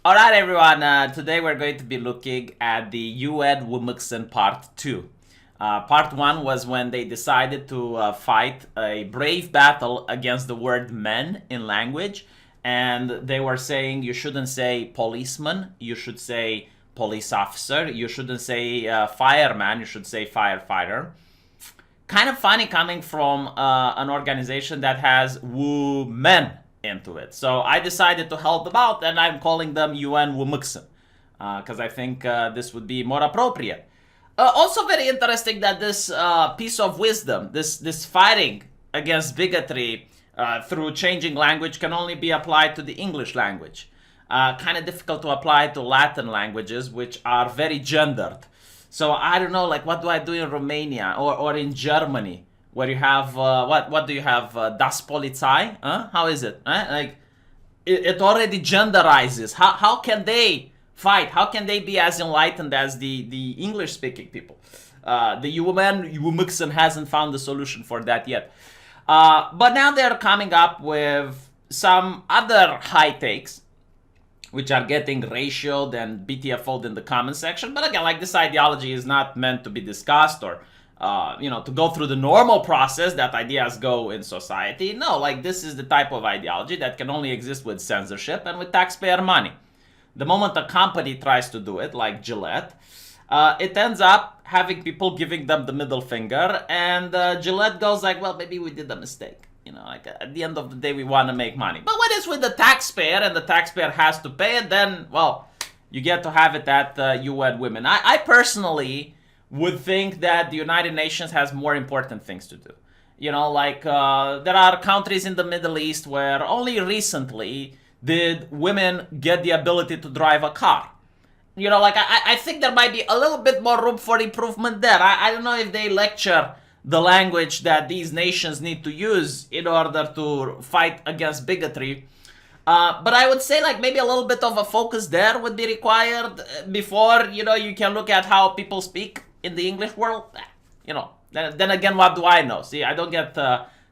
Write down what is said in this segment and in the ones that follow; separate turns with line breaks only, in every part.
All right, everyone. Today we're going to be looking at the UN Wumuksen Part 2. Part 1 was when they decided to fight a brave battle against the word men in language. And they were saying you shouldn't say policeman, you should say police officer. You shouldn't say fireman, you should say firefighter. Kind of funny coming from an organization that has women into it. So I decided to help them out, and I'm calling them UN Wumuksen because I think this would be more appropriate. Also very interesting that this piece of wisdom, this fighting against bigotry through changing language can only be applied to the English language. Kind of difficult to apply to Latin languages, which are very gendered. So I don't know, like, what do I do in Romania or in Germany, where you have what do you have? Das Polizei? Huh? How is it? Like, it already genderizes. How can they fight? How can they be as enlightened as the English speaking people? The UN Wumuksen hasn't found the solution for that yet. But now they're coming up with some other high takes, which are getting ratioed and BTFO'd in the comment section. But again, like, this ideology is not meant to be discussed or, to go through the normal process that ideas go in society. No, like, this is the type of ideology that can only exist with censorship and with taxpayer money. The moment a company tries to do it, like Gillette, it ends up having people giving them the middle finger, and Gillette goes like, well, maybe we did a mistake. Like, at the end of the day, we want to make money. But when it's with the taxpayer and the taxpayer has to pay it, then, well, you get to have it at UN Women. I personally would think that the United Nations has more important things to do. There are countries in the Middle East where only recently did women get the ability to drive a car. I think there might be a little bit more room for improvement there. I don't know if they lecture the language that these nations need to use in order to fight against bigotry. But I would say, like, maybe a little bit of a focus there would be required before, you can look at how people speak in the English world. Then again, what do I know? See, I don't get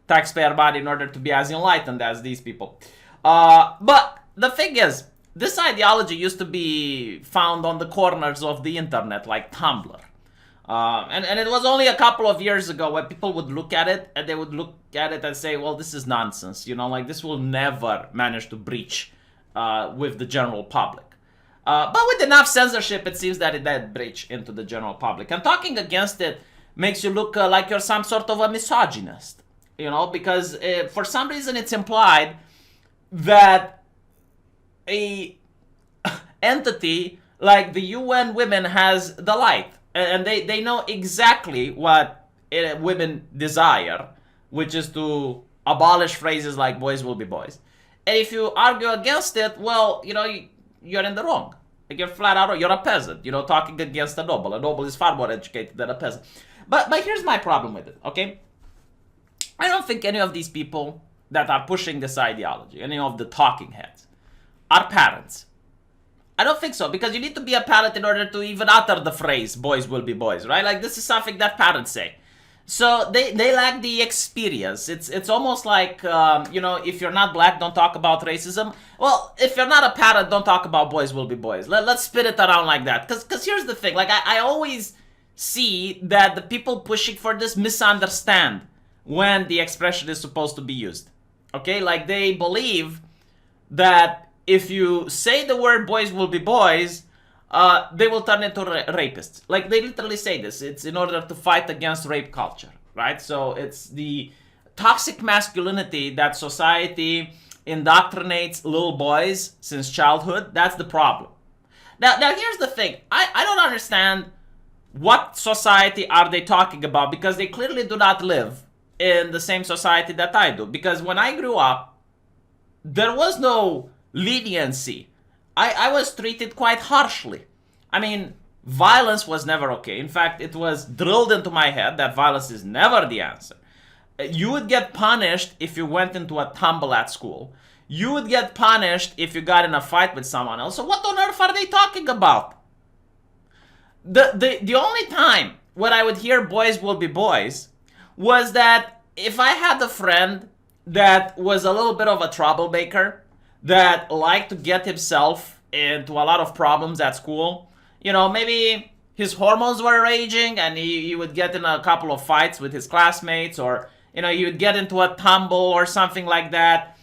taxpayer money in order to be as enlightened as these people. But the thing is, this ideology used to be found on the corners of the internet, like Tumblr. And it was only a couple of years ago when people would look at it and they would look at it and say, well, this is nonsense. Like, this will never manage to breach with the general public. But with enough censorship, it seems that it did breach into the general public. And talking against it makes you look like you're some sort of a misogynist. Because for some reason it's implied that a entity like the UN Women has the light. And they know exactly what women desire, which is to abolish phrases like boys will be boys. And if you argue against it, well, you're in the wrong. Like, you're flat out, you're a peasant, talking against a noble. A noble is far more educated than a peasant. But here's my problem with it, okay? I don't think any of these people that are pushing this ideology, any of the talking heads, are parents. I don't think so, because you need to be a parent in order to even utter the phrase, boys will be boys, right? Like, this is something that parents say. So they lack the experience. It's almost like, if you're not black, don't talk about racism. Well, if you're not a parent, don't talk about boys will be boys. Let's spin it around like that. Because here's the thing. Like, I always see that the people pushing for this misunderstand when the expression is supposed to be used. Okay? Like, they believe that if you say the word boys will be boys, they will turn into rapists. Like, they literally say this. It's in order to fight against rape culture, right? So it's the toxic masculinity that society indoctrinates little boys since childhood. That's the problem. Now here's the thing. I don't understand what society are they talking about, because they clearly do not live in the same society that I do. Because when I grew up, there was no leniency. I was treated quite harshly. I mean, violence was never okay. In fact, it was drilled into my head that violence is never the answer. You would get punished if you went into a tumble at school. You would get punished if you got in a fight with someone else. So what on earth are they talking about? The only time when I would hear boys will be boys was that if I had a friend that was a little bit of a troublemaker, that liked to get himself into a lot of problems at school. Maybe his hormones were raging and he would get in a couple of fights with his classmates, or, he would get into a tumble or something like that.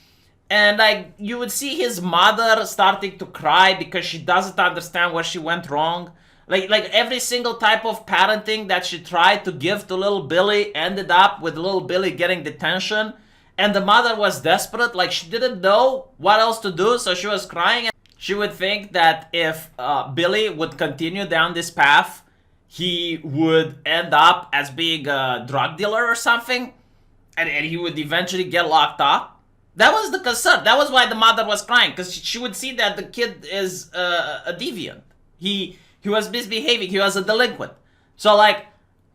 And like you would see his mother starting to cry because she doesn't understand where she went wrong. Like every single type of parenting that she tried to give to little Billy ended up with little Billy getting detention. And the mother was desperate, like she didn't know what else to do, so she was crying. And she would think that if Billy would continue down this path, he would end up as being a drug dealer or something, and he would eventually get locked up. That was the concern. That was why the mother was crying, because she would see that the kid is a deviant. He was misbehaving. He was a delinquent. So like,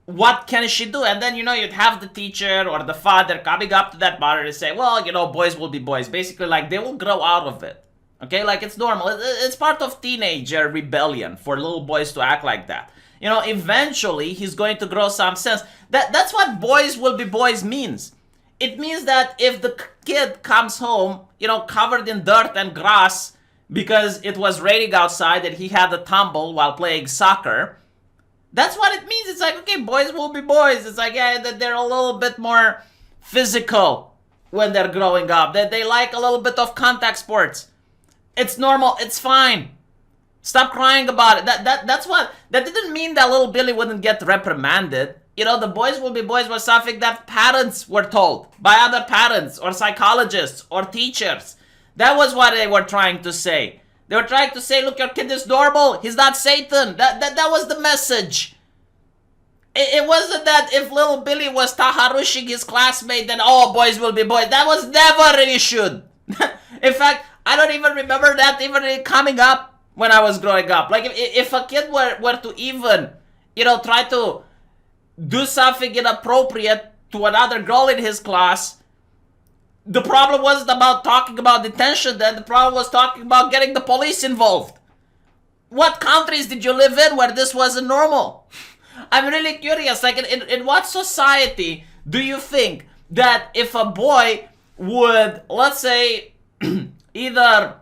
what can she do? And then, you'd have the teacher or the father coming up to that mother and say, well, boys will be boys. Basically, like, they will grow out of it. Okay? Like, it's normal. It's part of teenager rebellion for little boys to act like that. Eventually, he's going to grow some sense. That's what boys will be boys means. It means that if the kid comes home, covered in dirt and grass because it was raining outside and he had a tumble while playing soccer, that's what it means. It's like, okay, boys will be boys. It's like, yeah, they're a little bit more physical when they're growing up. They like a little bit of contact sports. It's normal. It's fine. Stop crying about it. That didn't mean that little Billy wouldn't get reprimanded. The boys will be boys was something that parents were told by other parents or psychologists or teachers. That was what they were trying to say. They were trying to say, look, your kid is normal. He's not Satan. That was the message. It wasn't that if little Billy was taharushing his classmate, then, oh, boys will be boys. That was never issued. In fact, I don't even remember that even coming up when I was growing up. Like, if a kid were to even, try to do something inappropriate to another girl in his class, the problem wasn't about talking about detention then. The problem was talking about getting the police involved. What countries did you live in where this wasn't normal? I'm really curious. Like, in what society do you think that if a boy would, let's say, either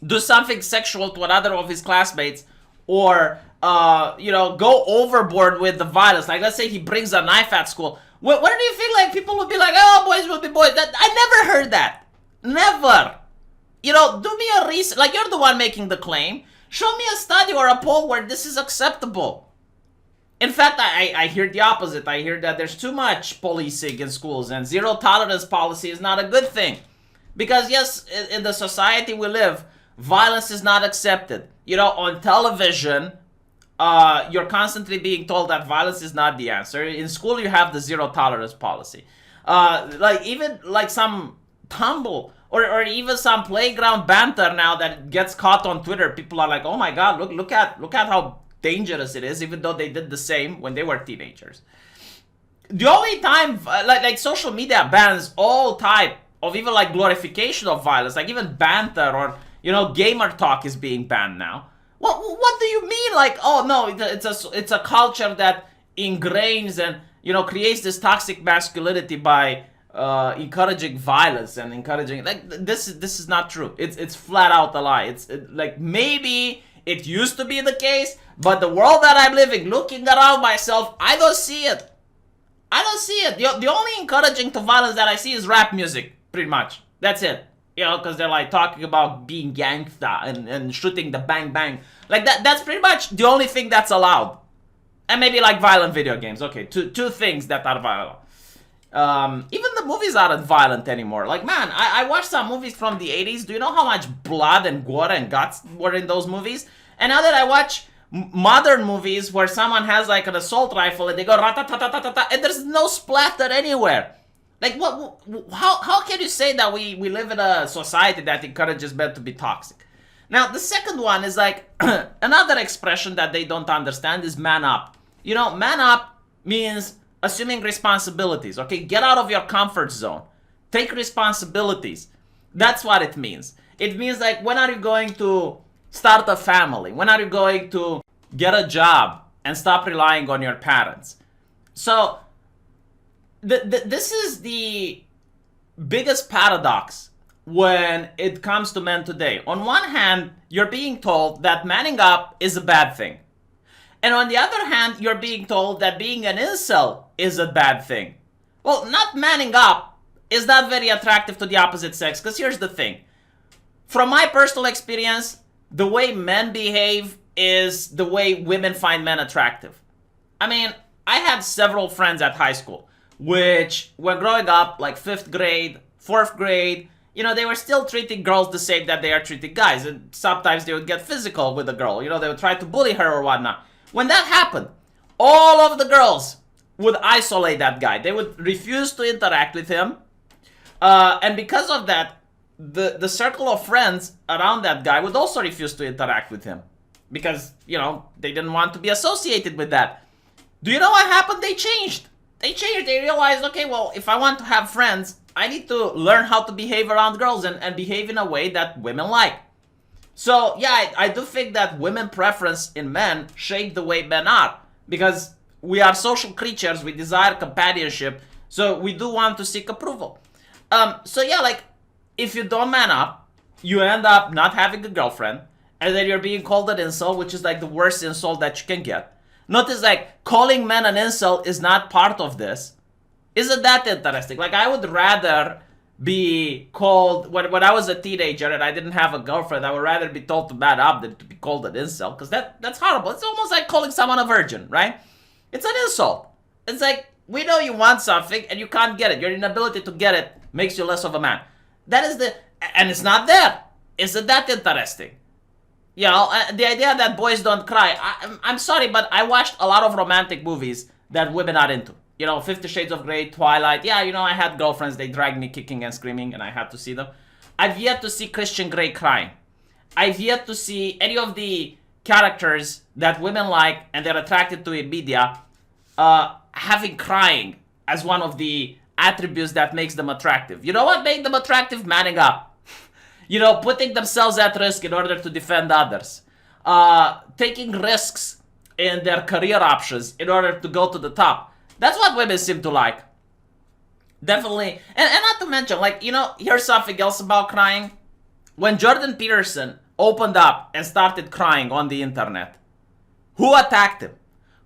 do something sexual to another of his classmates or, go overboard with the violence, like let's say he brings a knife at school, where do you feel like people would be like, oh, boys will be boys? I never heard that. Never. Do me a research. Like, you're the one making the claim. Show me a study or a poll where this is acceptable. In fact, I hear the opposite. I hear that there's too much policing in schools and zero tolerance policy is not a good thing. Because yes, in the society we live, violence is not accepted. On television, you're constantly being told that violence is not the answer. In school, you have the zero tolerance policy. Even some tumble or even some playground banter now that gets caught on Twitter. People are like, oh my God, look at how dangerous it is, even though they did the same when they were teenagers. The only time, like social media bans all type of even like glorification of violence, like even banter or, gamer talk is being banned now. What do you mean? Like, oh no, it's a culture that ingrains and creates this toxic masculinity by encouraging violence and encouraging, like, this is not true. It's flat out a lie. Like, maybe it used to be the case, but the world that I'm living, looking around myself, I don't see it. The only encouraging to violence that I see is rap music, pretty much. That's it. Because they're like talking about being gangsta and shooting the bang bang. Like that's pretty much the only thing that's allowed. And maybe like violent video games. Okay, two things that are violent. Even the movies aren't violent anymore. Like, man, I watched some movies from the 80s. Do you know how much blood and gore and guts were in those movies? And now that I watch modern movies where someone has like an assault rifle and they go rat-ta-ta-ta-ta-ta, and there's no splatter anywhere. Like, how can you say that we live in a society that encourages men to be toxic? Now, the second one is like, another expression that they don't understand is man up. Man up means assuming responsibilities, okay? Get out of your comfort zone. Take responsibilities. That's what it means. It means like, when are you going to start a family? When are you going to get a job and stop relying on your parents? So, this is the biggest paradox when it comes to men today. On one hand, you're being told that manning up is a bad thing. And on the other hand, you're being told that being an incel is a bad thing. Well, not manning up is not very attractive to the opposite sex, because here's the thing. From my personal experience, the way men behave is the way women find men attractive. I mean, I had several friends at high school, which when growing up, like 5th grade, 4th grade, they were still treating girls the same that they are treating guys. And sometimes they would get physical with a girl. They would try to bully her or whatnot. When that happened, all of the girls would isolate that guy. They would refuse to interact with him. And because of that, the circle of friends around that guy would also refuse to interact with him. Because, they didn't want to be associated with that. Do you know what happened? They changed. They realized, okay, well, if I want to have friends, I need to learn how to behave around girls and behave in a way that women like. So, yeah, I do think that women preference in men shape the way men are. Because we are social creatures, we desire companionship, so we do want to seek approval. So yeah, like, if you don't man up, you end up not having a girlfriend, and then you're being called an incel, which is like the worst insult that you can get. Notice, like, calling men an incel is not part of this. Isn't that interesting? Like, I would rather be called, when I was a teenager and I didn't have a girlfriend, I would rather be told to man up than to be called an incel, because that's horrible. It's almost like calling someone a virgin, right? It's an insult. It's like, we know you want something and you can't get it. Your inability to get it makes you less of a man. That is and it's not there. Isn't that interesting? The idea that boys don't cry. I'm sorry, but I watched a lot of romantic movies that women are into. 50 Shades of Grey, Twilight. Yeah, I had girlfriends. They dragged me kicking and screaming, and I had to see them. I've yet to see Christian Grey crying. I've yet to see any of the characters that women like and they're attracted to in media having crying as one of the attributes that makes them attractive. You know what made them attractive? Manning up. Putting themselves at risk in order to defend others. Taking risks in their career options in order to go to the top. That's what women seem to like. Definitely. And not to mention, like, here's something else about crying. When Jordan Peterson opened up and started crying on the internet, who attacked him?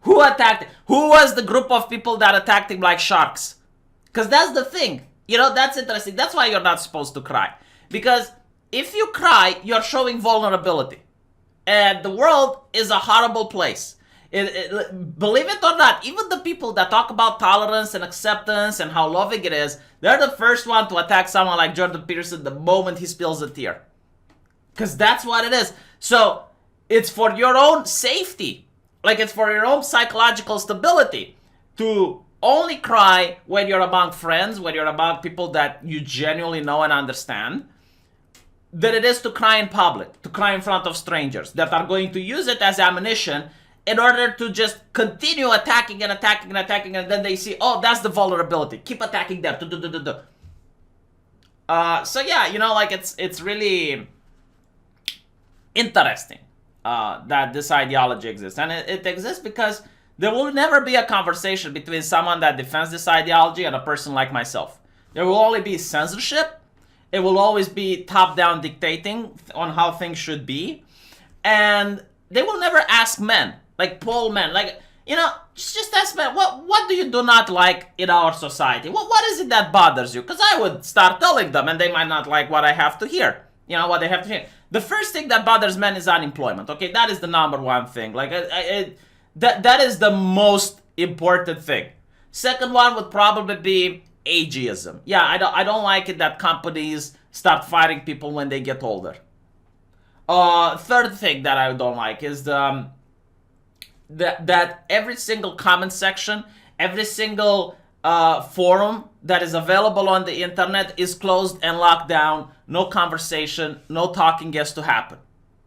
Who was the group of people that attacked him like sharks? Because that's the thing. That's interesting. That's why you're not supposed to cry. Because if you cry, you're showing vulnerability. And the world is a horrible place. Believe it or not, even the people that talk about tolerance and acceptance and how loving it is, they're the first one to attack someone like Jordan Peterson the moment he spills a tear. Because that's what it is. So, it's for your own safety. Like, it's for your own psychological stability to only cry when you're among friends, when you're among people that you genuinely know and understand, than it is to cry in public, to cry in front of strangers that are going to use it as ammunition in order to just continue attacking, and then they see, oh, that's the vulnerability. Keep attacking them. So yeah, like, it's really interesting that this ideology exists. And it exists because there will never be a conversation between someone that defends this ideology and a person like myself. There will only be censorship. It will always be top-down dictating on how things should be. And they will never ask men. Like, poll men, like, just ask men, what do you do not like in our society? What is it that bothers you? Because I would start telling them, and they might not like what I have to hear. What they have to hear. The first thing that bothers men is unemployment, okay? That is the number one thing. Like, that is the most important thing. Second one would probably be ageism. Yeah, I don't like it that companies start firing people when they get older. Third thing that I don't like is that every single comment section, every single forum that is available on the internet is closed and locked down. No conversation, no talking gets to happen.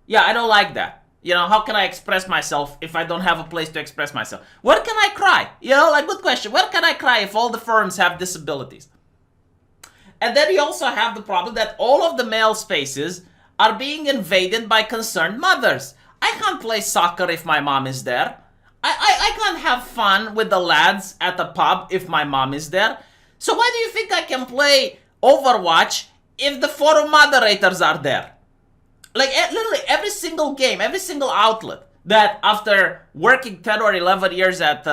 Yeah, I don't like that. How can I express myself if I don't have a place to express myself? Where can I cry? Good question. Where can I cry if all the forums have disabilities? And then you also have the problem that all of the male spaces are being invaded by concerned mothers. I can't play soccer if my mom is there. I can't have fun with the lads at the pub if my mom is there. So why do you think I can play Overwatch if the forum moderators are there? Like literally every single game, every single outlet that after working 10 or 11 years at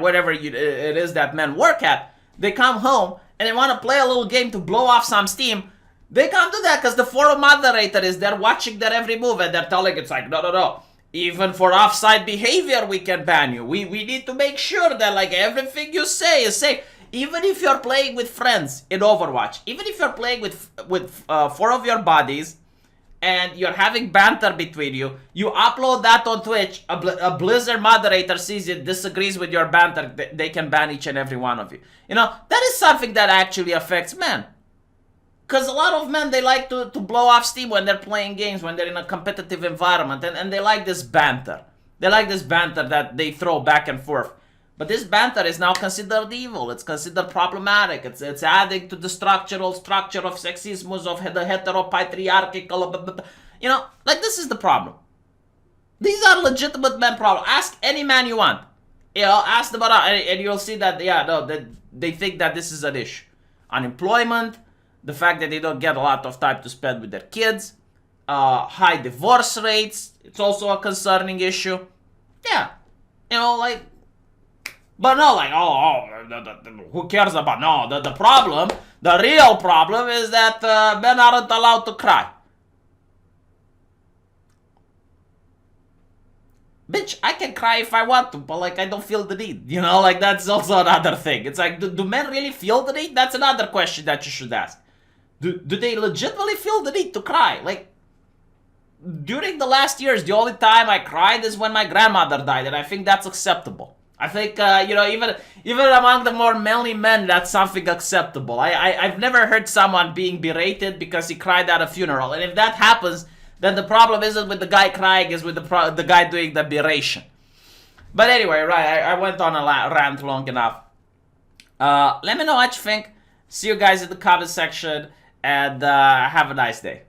whatever it is that men work at, they come home and they want to play a little game to blow off some steam. They can't do that because the forum moderator is there watching their every move, and they're telling it's like, no. Even for offside behavior, we can ban you. We need to make sure that like everything you say is safe. Even if you're playing with friends in Overwatch, even if you're playing with four of your buddies, and you're having banter between you, you upload that on Twitch, a Blizzard moderator sees it, disagrees with your banter, they can ban each and every one of you. You know, that is something that actually affects men. Because a lot of men, they like to blow off steam when they're playing games, when they're in a competitive environment, and they like this banter. They like this banter that they throw back and forth. But this banter is now considered evil. It's considered problematic. It's adding to the structure of sexismus, of the heteropatriarchal, you know, like this is the problem. These are legitimate men problems. Ask any man you want. You know, ask them about, and you'll see that, yeah, no, they think that this is an issue. Unemployment, the fact that they don't get a lot of time to spend with their kids, high divorce rates, it's also a concerning issue. Yeah, you know, like, but no, like, who cares about, no, the problem, the real problem is that men aren't allowed to cry. Bitch, I can cry if I want to, but like, I don't feel the need, you know, like, that's also another thing. It's like, do men really feel the need? That's another question that you should ask. Do they legitimately feel the need to cry? Like, during the last years, the only time I cried is when my grandmother died, and I think that's acceptable. I think, you know, even among the more manly men, that's something acceptable. I've never heard someone being berated because he cried at a funeral. And if that happens, then the problem isn't with the guy crying, it's with the guy doing the beration. But anyway, right, I went on a rant long enough. Let me know what you think. See you guys in the comment section, and have a nice day.